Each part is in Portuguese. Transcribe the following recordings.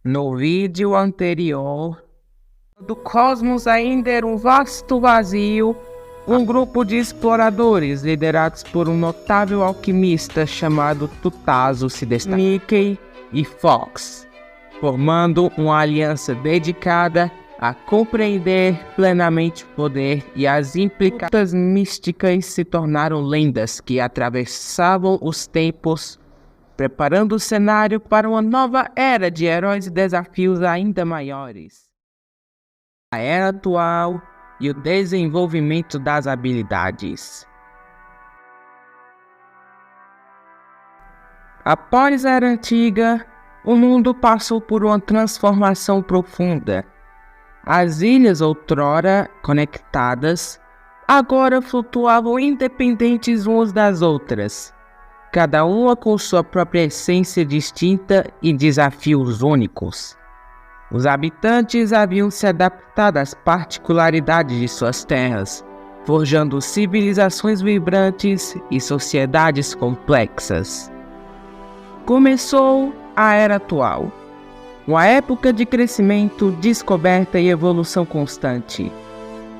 No vídeo anterior, do cosmos ainda era um vasto vazio, um grupo de exploradores liderados por um notável alquimista chamado Tutazo se destacou. Mickey e Fox, formando uma aliança dedicada a compreender plenamente o poder, e as implicações místicas se tornaram lendas que atravessavam os tempos, preparando o cenário para uma nova era de heróis e desafios ainda maiores. A era atual e o desenvolvimento das habilidades. Após a Era Antiga, o mundo passou por uma transformação profunda. As ilhas, outrora conectadas, agora flutuavam independentes umas das outras, cada uma com sua própria essência distinta e desafios únicos. Os habitantes haviam se adaptado às particularidades de suas terras, forjando civilizações vibrantes e sociedades complexas. Começou a Era Atual, uma época de crescimento, descoberta e evolução constante.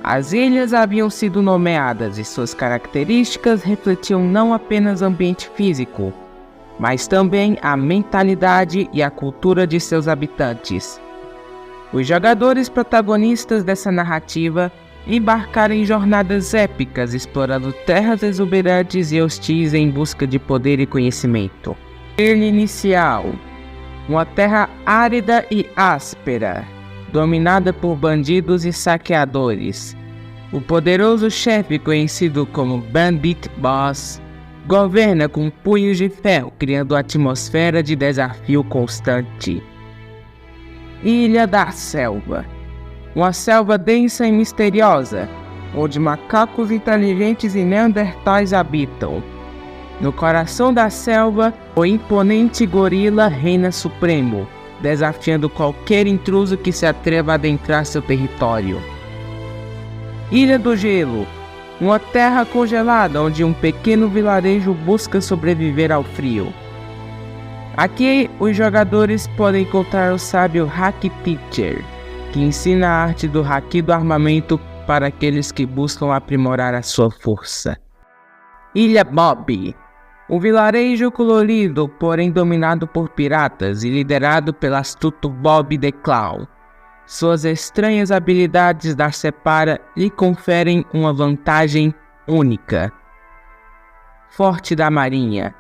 As ilhas haviam sido nomeadas e suas características refletiam não apenas o ambiente físico, mas também a mentalidade e a cultura de seus habitantes. Os jogadores protagonistas dessa narrativa embarcaram em jornadas épicas, explorando terras exuberantes e hostis em busca de poder e conhecimento. Ilha Inicial, uma terra árida e áspera, dominada por bandidos e saqueadores. O poderoso chefe, conhecido como Bandit Boss, governa com punhos de ferro, criando uma atmosfera de desafio constante. Ilha da Selva, uma selva densa e misteriosa, onde macacos inteligentes e neandertais habitam. No coração da selva, o imponente gorila reina supremo, desafiando qualquer intruso que se atreva a adentrar seu território. Ilha do Gelo, uma terra congelada onde um pequeno vilarejo busca sobreviver ao frio. Aqui, os jogadores podem encontrar o sábio Haki Teacher, que ensina a arte do haki do armamento para aqueles que buscam aprimorar a sua força. Ilha Bob, um vilarejo colorido, porém dominado por piratas e liderado pelo astuto Bob the Clown. Suas estranhas habilidades da Separa lhe conferem uma vantagem única. Forte da Marinha,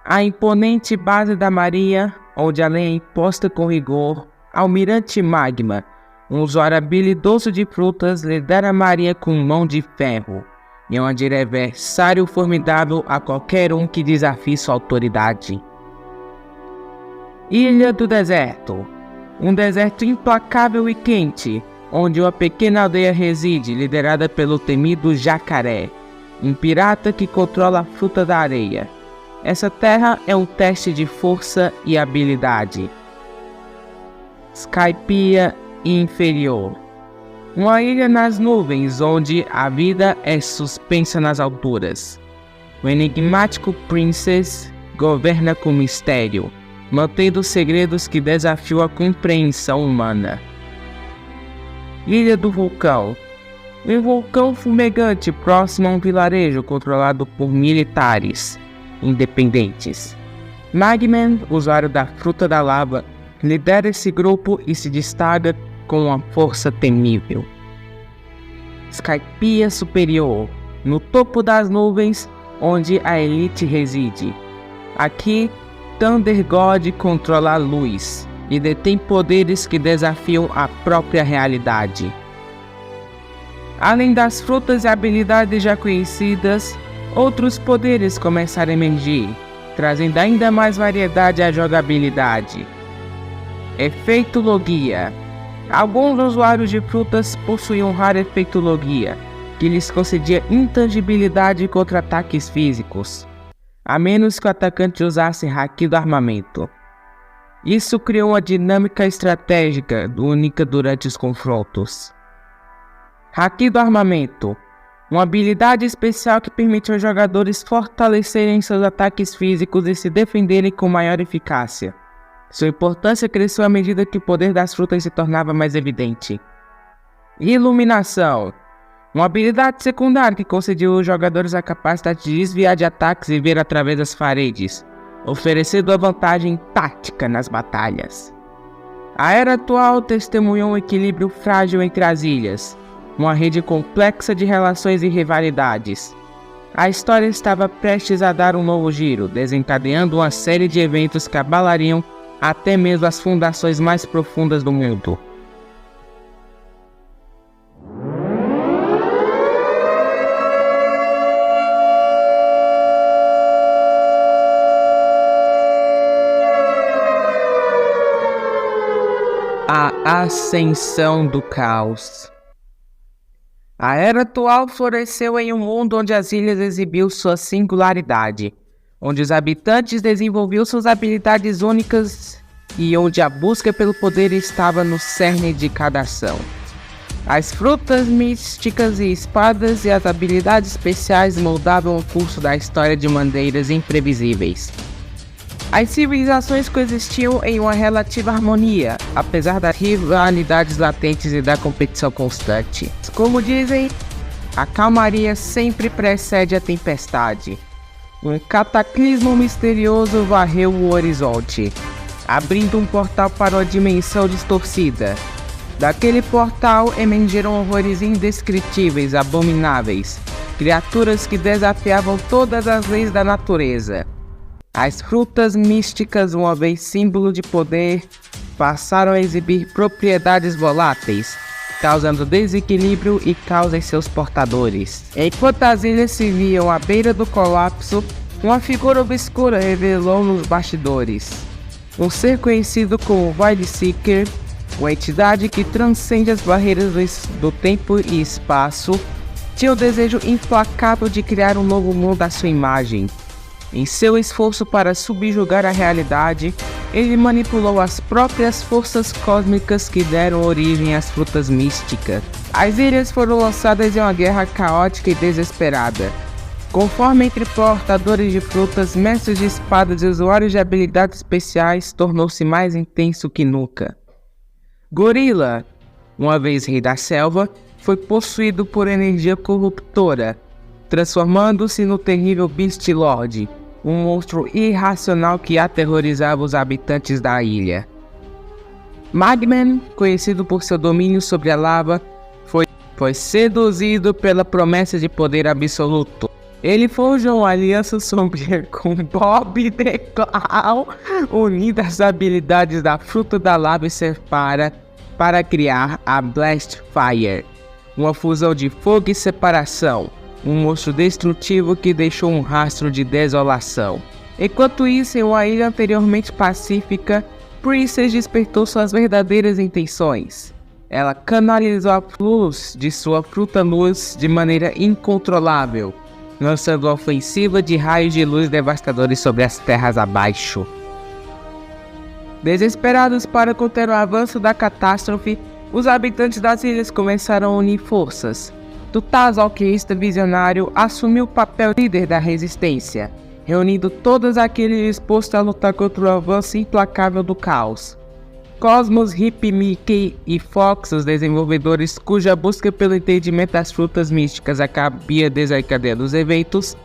a imponente base da Marinha, onde a lei é imposta com rigor. Almirante Magma, um usuário habilidoso de frutas, lidera a Marinha com mão de ferro, e é um adversário formidável a qualquer um que desafie sua autoridade. Ilha do Deserto, um deserto implacável e quente, onde uma pequena aldeia reside, liderada pelo temido Jacaré, um pirata que controla a fruta da areia. Essa terra é um teste de força e habilidade. Skypiea Inferior, uma ilha nas nuvens onde a vida é suspensa nas alturas. O enigmático Princess governa com mistério, mantendo segredos que desafiam a compreensão humana. Ilha do Vulcão, um vulcão fumegante próximo a um vilarejo controlado por militares independentes. Magman, usuário da fruta da lava, lidera esse grupo e se destaca com uma força temível. Skypiea Superior, no topo das nuvens, onde a elite reside. Aqui, Thunder God controla a luz e detém poderes que desafiam a própria realidade. Além das frutas e habilidades já conhecidas, outros poderes começaram a emergir, trazendo ainda mais variedade à jogabilidade. Efeito Logia. Alguns usuários de frutas possuíam um raro efeito Logia, que lhes concedia intangibilidade contra ataques físicos, a menos que o atacante usasse haki do armamento. Isso criou uma dinâmica estratégica única durante os confrontos. Haki do armamento, uma habilidade especial que permite aos jogadores fortalecerem seus ataques físicos e se defenderem com maior eficácia. Sua importância cresceu à medida que o poder das frutas se tornava mais evidente. Iluminação. Uma habilidade secundária que concedia aos jogadores a capacidade de desviar de ataques e ver através das paredes, oferecendo a vantagem tática nas batalhas. A era atual testemunhou um equilíbrio frágil entre as ilhas, uma rede complexa de relações e rivalidades. A história estava prestes a dar um novo giro, desencadeando uma série de eventos que abalariam até mesmo as fundações mais profundas do mundo. A ascensão do caos. A era atual floresceu em um mundo onde as ilhas exibiam sua singularidade, onde os habitantes desenvolviam suas habilidades únicas e onde a busca pelo poder estava no cerne de cada ação. As frutas místicas e espadas e as habilidades especiais moldavam o curso da história de maneiras imprevisíveis. As civilizações coexistiam em uma relativa harmonia, apesar das rivalidades latentes e da competição constante. Como dizem, a calmaria sempre precede a tempestade. Um cataclismo misterioso varreu o horizonte, abrindo um portal para uma dimensão distorcida. Daquele portal emergiram horrores indescritíveis, abomináveis, criaturas que desafiavam todas as leis da natureza. As frutas místicas, uma vez símbolo de poder, passaram a exibir propriedades voláteis, causando desequilíbrio e caos em seus portadores. Enquanto as ilhas se viam à beira do colapso, uma figura obscura revelou nos bastidores. Um ser conhecido como Void Seeker, uma entidade que transcende as barreiras do tempo e espaço, tinha o desejo implacável de criar um novo mundo à sua imagem. Em seu esforço para subjugar a realidade, ele manipulou as próprias forças cósmicas que deram origem às frutas místicas. As ilhas foram lançadas em uma guerra caótica e desesperada. Conforme entre portadores de frutas, mestres de espadas e usuários de habilidades especiais, tornou-se mais intenso que nunca. Gorila, uma vez rei da selva, foi possuído por energia corruptora, transformando-se no terrível Beast Lord, um monstro irracional que aterrorizava os habitantes da ilha. Magman, conhecido por seu domínio sobre a lava, foi seduzido pela promessa de poder absoluto. Ele forjou uma aliança sombria com Bob the Clown, unindo as habilidades da fruta da lava e separa para criar a Blast Fire, uma fusão de fogo e separação. Um monstro destrutivo que deixou um rastro de desolação. Enquanto isso, em uma ilha anteriormente pacífica, Princess despertou suas verdadeiras intenções. Ela canalizou a luz de sua fruta-luz de maneira incontrolável, lançando uma ofensiva de raios de luz devastadores sobre as terras abaixo. Desesperados para conter o avanço da catástrofe, os habitantes das ilhas começaram a unir forças. Tutaz, alquimista visionário, assumiu o papel líder da resistência, reunindo todos aqueles dispostos a lutar contra o avanço implacável do caos. Cosmos, Hip, Mickey e Fox, os desenvolvedores cuja busca pelo entendimento das frutas místicas acabia desencadeando os eventos,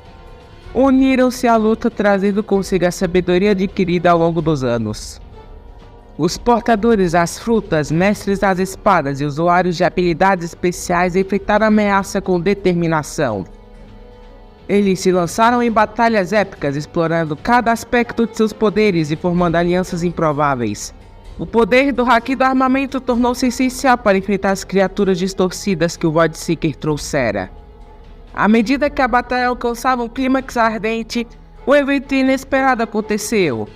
uniram-se à luta, trazendo consigo a sabedoria adquirida ao longo dos anos. Os portadores das frutas, mestres das espadas e usuários de habilidades especiais enfrentaram a ameaça com determinação. Eles se lançaram em batalhas épicas, explorando cada aspecto de seus poderes e formando alianças improváveis. O poder do haki do armamento tornou-se essencial para enfrentar as criaturas distorcidas que o Void Seeker trouxera. À medida que a batalha alcançava um clímax ardente, um evento inesperado aconteceu.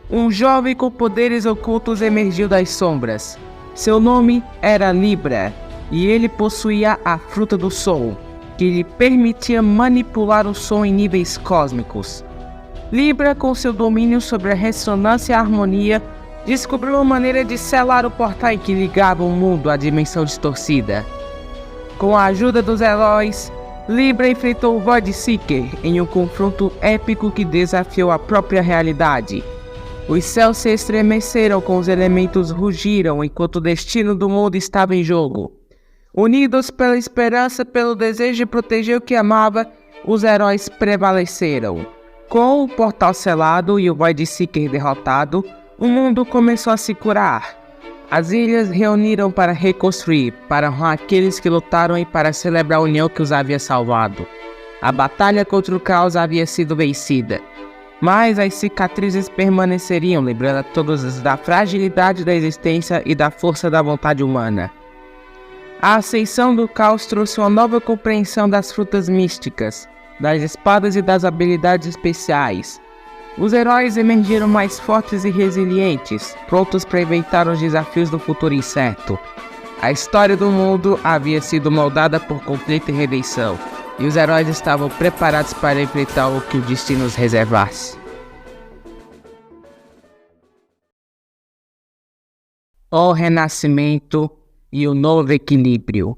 Um jovem com poderes ocultos emergiu das sombras. Seu nome era Libra, e ele possuía a Fruta do Som, que lhe permitia manipular o som em níveis cósmicos. Libra, com seu domínio sobre a ressonância e a harmonia, descobriu uma maneira de selar o portal que ligava o mundo à dimensão distorcida. Com a ajuda dos heróis, Libra enfrentou o Void Seeker em um confronto épico que desafiou a própria realidade. Os céus se estremeceram com os elementos rugiram enquanto o destino do mundo estava em jogo. Unidos pela esperança, pelo desejo de proteger o que amava, os heróis prevaleceram. Com o portal selado e o Void Seeker derrotado, o mundo começou a se curar. As ilhas reuniram para reconstruir, para honrar aqueles que lutaram e para celebrar a união que os havia salvado. A batalha contra o caos havia sido vencida, mas as cicatrizes permaneceriam, lembrando a todos da fragilidade da existência e da força da vontade humana. A ascensão do caos trouxe uma nova compreensão das frutas místicas, das espadas e das habilidades especiais. Os heróis emergiram mais fortes e resilientes, prontos para enfrentar os desafios do futuro incerto. A história do mundo havia sido moldada por conflito e redenção, e os heróis estavam preparados para enfrentar o que o destino os reservasse. O renascimento e o novo equilíbrio.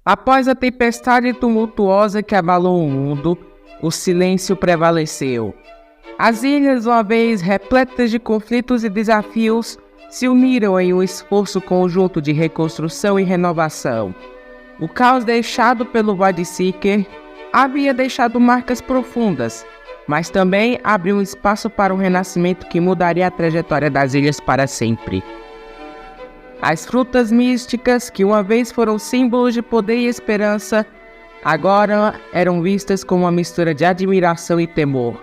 Após a tempestade tumultuosa que abalou o mundo, o silêncio prevaleceu. As ilhas, uma vez repletas de conflitos e desafios, se uniram em um esforço conjunto de reconstrução e renovação. O caos deixado pelo Void Seeker havia deixado marcas profundas, mas também abriu um espaço para um renascimento que mudaria a trajetória das ilhas para sempre. As frutas místicas, que uma vez foram símbolos de poder e esperança, agora eram vistas como uma mistura de admiração e temor.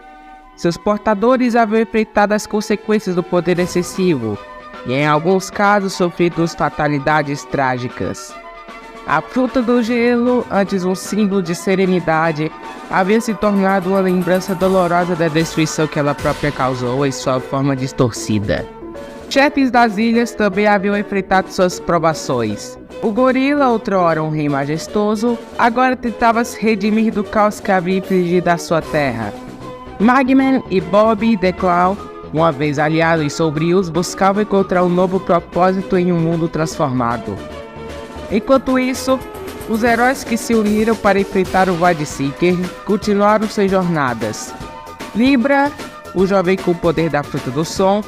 Seus portadores haviam enfrentado as consequências do poder excessivo e, em alguns casos, sofrido fatalidades trágicas. A fruta do gelo, antes um símbolo de serenidade, havia se tornado uma lembrança dolorosa da destruição que ela própria causou em sua forma distorcida. Chefes das ilhas também haviam enfrentado suas provações. O gorila, outrora um rei majestoso, agora tentava se redimir do caos que havia infligido à sua terra. Magman e Bobby the Claw, uma vez aliados e sombrios, buscavam encontrar um novo propósito em um mundo transformado. Enquanto isso, os heróis que se uniram para enfrentar o Void Seeker continuaram suas jornadas. Libra, o jovem com o poder da fruta do som,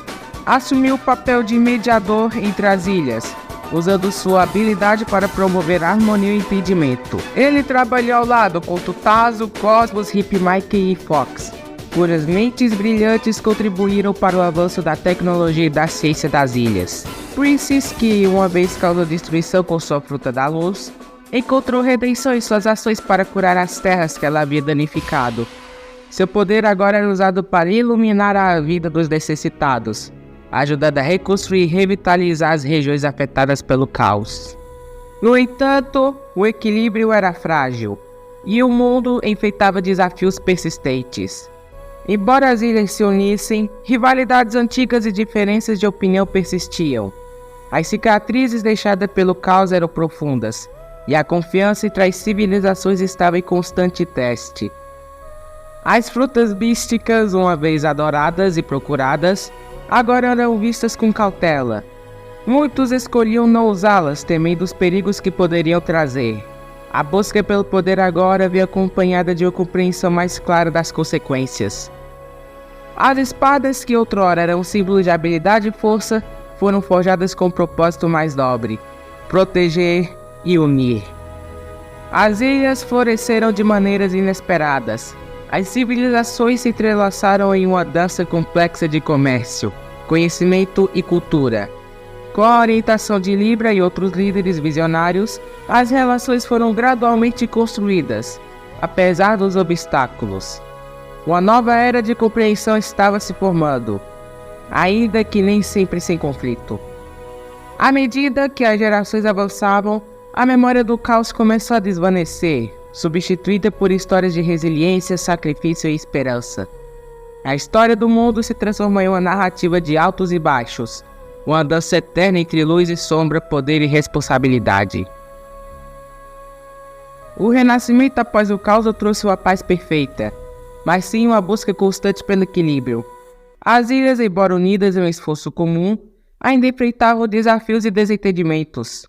assumiu o papel de mediador entre as ilhas, usando sua habilidade para promover a harmonia e o entendimento. Ele trabalhou ao lado com Tutazo, Cosmos, Hip Mike e Fox, cujas mentes brilhantes contribuíram para o avanço da tecnologia e da ciência das ilhas. Princess, que uma vez causou destruição com sua fruta da luz, encontrou redenção em suas ações para curar as terras que ela havia danificado. Seu poder agora era usado para iluminar a vida dos necessitados, ajudando a reconstruir e revitalizar as regiões afetadas pelo caos. No entanto, o equilíbrio era frágil, e o mundo enfrentava desafios persistentes. Embora as ilhas se unissem, rivalidades antigas e diferenças de opinião persistiam. As cicatrizes deixadas pelo caos eram profundas, e a confiança entre as civilizações estava em constante teste. As frutas místicas, uma vez adoradas e procuradas, agora eram vistas com cautela. Muitos escolhiam não usá-las, temendo os perigos que poderiam trazer. A busca pelo poder agora veio acompanhada de uma compreensão mais clara das consequências. As espadas, que outrora eram um símbolo de habilidade e força, foram forjadas com um propósito mais nobre: proteger e unir. As ilhas floresceram de maneiras inesperadas. As civilizações se entrelaçaram em uma dança complexa de comércio, conhecimento e cultura. Com a orientação de Libra e outros líderes visionários, as relações foram gradualmente construídas, apesar dos obstáculos. Uma nova era de compreensão estava se formando, ainda que nem sempre sem conflito. À medida que as gerações avançavam, a memória do caos começou a desvanecer, substituída por histórias de resiliência, sacrifício e esperança. A história do mundo se transformou em uma narrativa de altos e baixos, uma dança eterna entre luz e sombra, poder e responsabilidade. O renascimento após o caos trouxe uma paz perfeita, mas sim uma busca constante pelo equilíbrio. As ilhas, embora unidas em um esforço comum, ainda enfrentavam desafios e desentendimentos.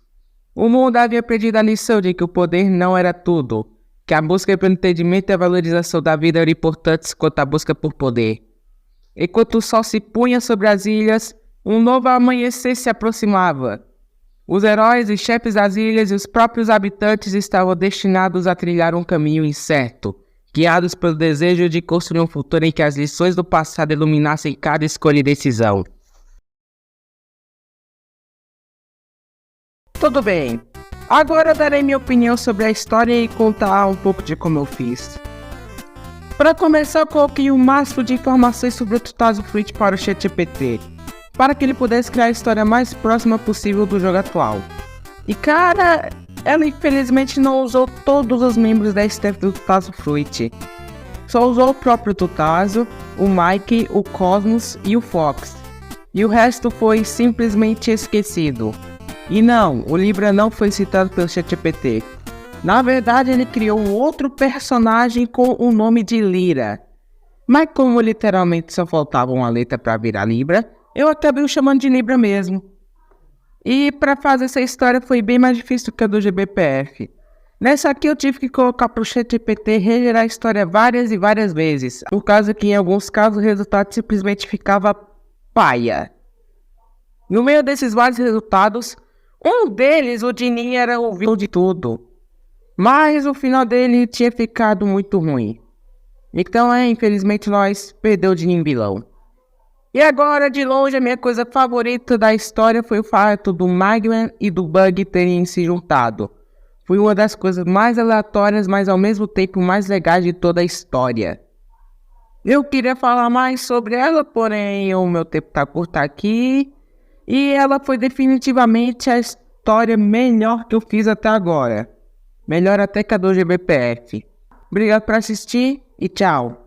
O mundo havia perdido a lição de que o poder não era tudo, que a busca pelo entendimento e a valorização da vida eram importantes quanto a busca por poder. Enquanto o sol se punha sobre as ilhas, um novo amanhecer se aproximava. Os heróis e chefes das ilhas e os próprios habitantes estavam destinados a trilhar um caminho incerto, guiados pelo desejo de construir um futuro em que as lições do passado iluminassem cada escolha e decisão. Tudo bem, agora eu darei minha opinião sobre a história e contar um pouco de como eu fiz. Para começar, eu coloquei o máximo de informações sobre o Tutazo Fruit para o ChatGPT, para que ele pudesse criar a história mais próxima possível do jogo atual. E cara, ela infelizmente não usou todos os membros da staff do Tutazo Fruit. Só usou o próprio Tutazo, o Mike, o Cosmos e o Fox. E o resto foi simplesmente esquecido. E não, o Libra não foi citado pelo ChatGPT. Na verdade, ele criou um outro personagem com o nome de Lyra. Mas como literalmente só faltava uma letra para virar Libra, eu acabei o chamando de Libra mesmo. E para fazer essa história foi bem mais difícil que a do GBPF. Nessa aqui eu tive que colocar para o ChatGPT regerar a história várias e várias vezes, por causa que em alguns casos o resultado simplesmente ficava paia. No meio desses vários resultados, um deles, o Dinin, era o vilão de tudo. Mas o final dele tinha ficado muito ruim. Então infelizmente nós perdemos o Dinin vilão. E agora, de longe, a minha coisa favorita da história foi o fato do Magman e do Bug terem se juntado. Foi uma das coisas mais aleatórias, mas ao mesmo tempo mais legais de toda a história. Eu queria falar mais sobre ela, porém o meu tempo tá curto aqui. E ela foi definitivamente a história melhor que eu fiz até agora. Melhor até que a do GBPF. Obrigado por assistir e tchau.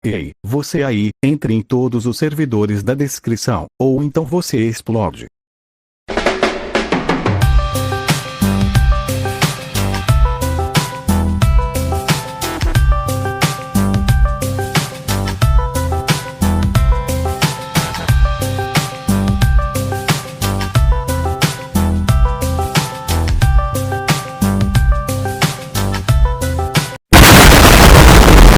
Ei, você aí, entre em todos os servidores da descrição, ou então você explode.